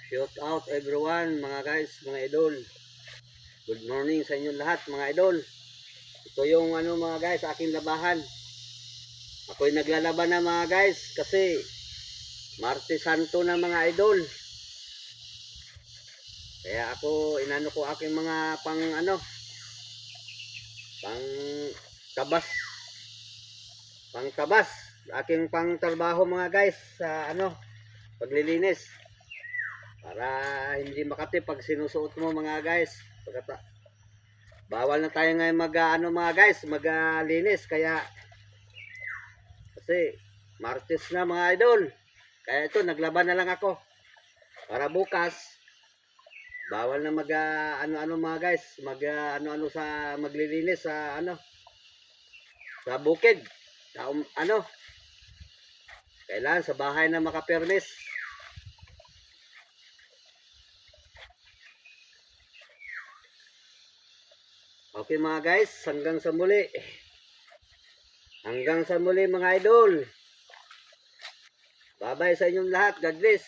Shout out everyone mga guys, mga idol. Good morning sa inyo lahat mga idol. Ito yung mga guys, aking labahan. Ako'y naglalaban na mga guys kasi Martes Santo na mga idol. Kaya ako inano ko aking mga pang tabas. Pang tabas, aking pang trabaho mga guys sa paglilinis. Para hindi makati pag sinusuot mo mga guys. Bawal na tayo ngayon mga guys, maglinis kaya kasi Martes na mga idol. Kaya ito naglaban na lang ako. Para bukas bawal na mga guys, sa maglilinis sa sa bukid. Sa kailangan sa bahay na makapermis. Okay mga guys, hanggang sa muli. Hanggang sa muli mga idol. Bye-bye sa inyong lahat. God bless.